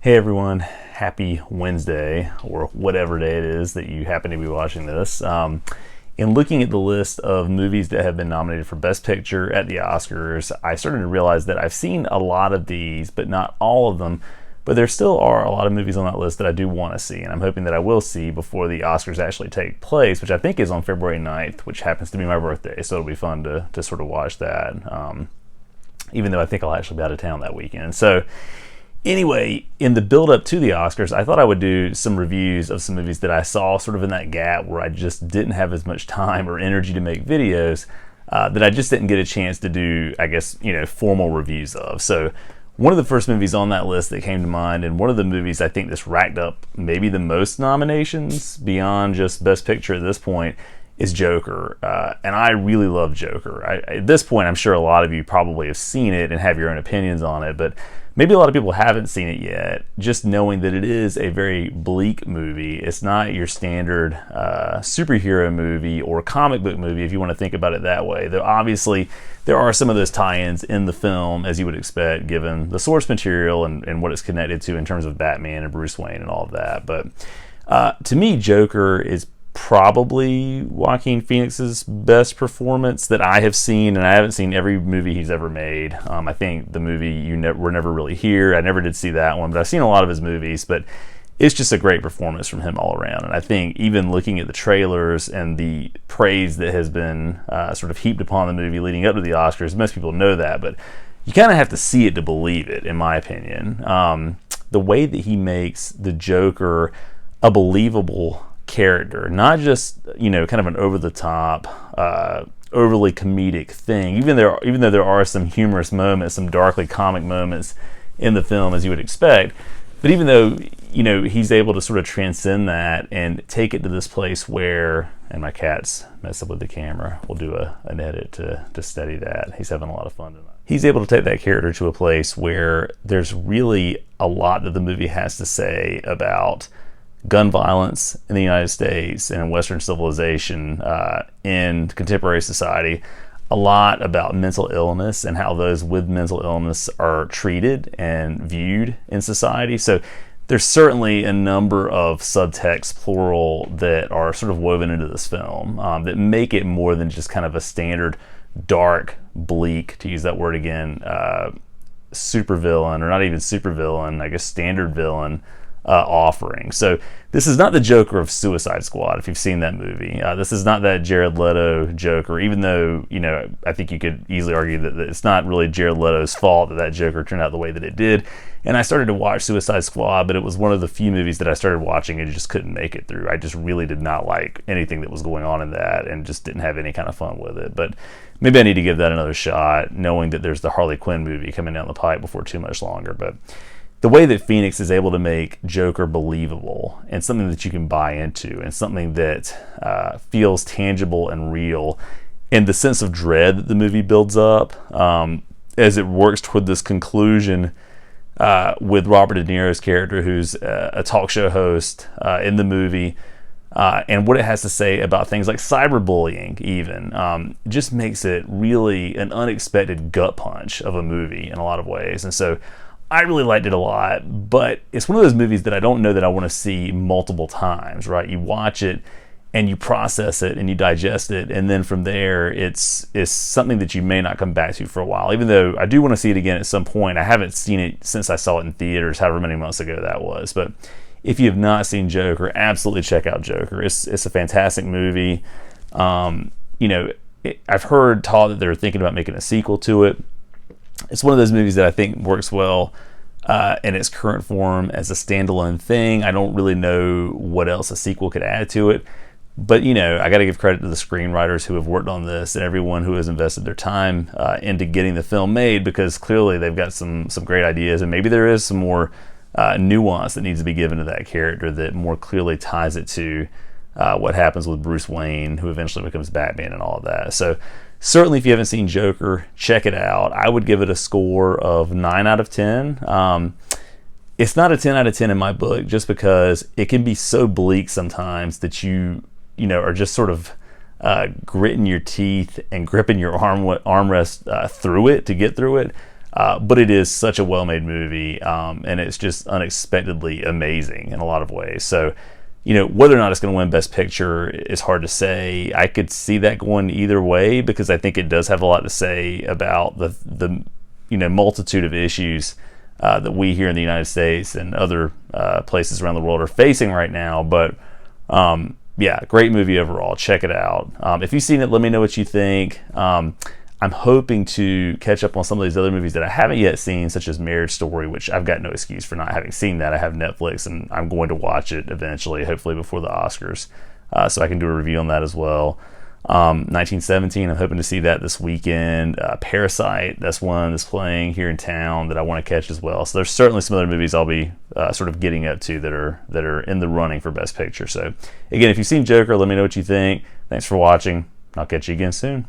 Hey everyone, happy Wednesday, or whatever day it is that you happen to be watching this. In looking at the list of movies that have been nominated for Best Picture at the Oscars, I started to realize that I've seen a lot of these, but not all of them. But there still are a lot of movies on that list that I do want to see, and I'm hoping that I will see before the Oscars actually take place, which I think is on February 9th, which happens to be my birthday, so it'll be fun to sort of watch that, even though I think I'll actually be out of town that weekend. So anyway, in the build-up to the Oscars, I thought I would do some reviews of some movies that I saw sort of in that gap where I just didn't have as much time or energy to make videos, that I just didn't get a chance to do, I guess, formal reviews of. So one of the first movies on that list that came to mind, and one of the movies I think that's racked up maybe the most nominations beyond just Best Picture at this point, is Joker. And I really love Joker. At this point, I'm sure a lot of you probably have seen it and have your own opinions on it, but maybe a lot of people haven't seen it yet. Just knowing that it is a very bleak movie. It's not your standard superhero movie or comic book movie, if you want to think about it that way. Though obviously there are some of those tie-ins in the film, as you would expect, given the source material and what it's connected to in terms of Batman and Bruce Wayne and all of that. But to me, Joker is probably Joaquin Phoenix's best performance that I have seen, and I haven't seen every movie he's ever made. I think the movie We're Never Really Here, I never did see that one, but I've seen a lot of his movies, but it's just a great performance from him all around. And I think even looking at the trailers and the praise that has been sort of heaped upon the movie leading up to the Oscars, most people know that, but you kind of have to see it to believe it, in my opinion. The way that he makes the Joker a believable character, not just kind of an over-the-top, overly comedic thing. Even though there are some humorous moments, some darkly comic moments in the film, as you would expect, but even though he's able to sort of transcend that and take it to this place where, and my cat's mess up with the camera, we'll do an edit to steady that. He's having a lot of fun tonight. He's able to take that character to a place where there's really a lot that the movie has to say about gun violence in the United States and in Western civilization, in contemporary society, a lot about mental illness and how those with mental illness are treated and viewed in society. So there's certainly a number of subtexts, plural, that are sort of woven into this film that make it more than just kind of a standard dark, bleak, to use that word again, supervillain, or not even supervillain, I guess standard villain offering. So this is not the Joker of Suicide Squad, if you've seen that movie. This is not that Jared Leto Joker, even though I think you could easily argue that it's not really Jared Leto's fault that Joker turned out the way that it did. And I started to watch Suicide Squad, but it was one of the few movies that I started watching and just couldn't make it through. I just really did not like anything that was going on in that and just didn't have any kind of fun with it. But maybe I need to give that another shot, knowing that there's the Harley Quinn movie coming down the pipe before too much longer. But the way that Phoenix is able to make Joker believable and something that you can buy into and something that feels tangible and real, and the sense of dread that the movie builds up as it works toward this conclusion with Robert De Niro's character, who's a talk show host in the movie, and what it has to say about things like cyberbullying even, just makes it really an unexpected gut punch of a movie in a lot of ways. And so I really liked it a lot, but it's one of those movies that I don't know that I want to see multiple times, right? You watch it and you process it and you digest it, and then from there it's something that you may not come back to for a while. Even though I do want to see it again at some point, I haven't seen it since I saw it in theaters, however many months ago that was. But if you have not seen Joker, absolutely check out Joker. It's a fantastic movie. I've heard taught that they're thinking about making a sequel to it. It's one of those movies that I think works well in its current form as a standalone thing. I don't really know what else a sequel could add to it. But, I got to give credit to the screenwriters who have worked on this and everyone who has invested their time into getting the film made, because clearly they've got some great ideas, and maybe there is some more nuance that needs to be given to that character that more clearly ties it to what happens with Bruce Wayne, who eventually becomes Batman and all of that. So certainly, if you haven't seen Joker, check it out. I would give it a score of 9 out of 10. It's not a 10 out of 10 in my book, just because it can be so bleak sometimes that you are just sort of gritting your teeth and gripping your armrest through it to get through it. but it is such a well-made movie, and it's just unexpectedly amazing in a lot of ways. So, whether or not it's going to win Best Picture is hard to say. I could see that going either way because I think it does have a lot to say about the multitude of issues that we here in the United States and other places around the world are facing right now. But yeah, great movie overall. Check it out. If you've seen it, let me know what you think. I'm hoping to catch up on some of these other movies that I haven't yet seen, such as Marriage Story, which I've got no excuse for not having seen that. I have Netflix, and I'm going to watch it eventually, hopefully before the Oscars, so I can do a review on that as well. 1917, I'm hoping to see that this weekend. Parasite, that's one that's playing here in town that I want to catch as well. So there's certainly some other movies I'll be sort of getting up to that are in the running for Best Picture. So again, if you've seen Joker, let me know what you think. Thanks for watching. I'll catch you again soon.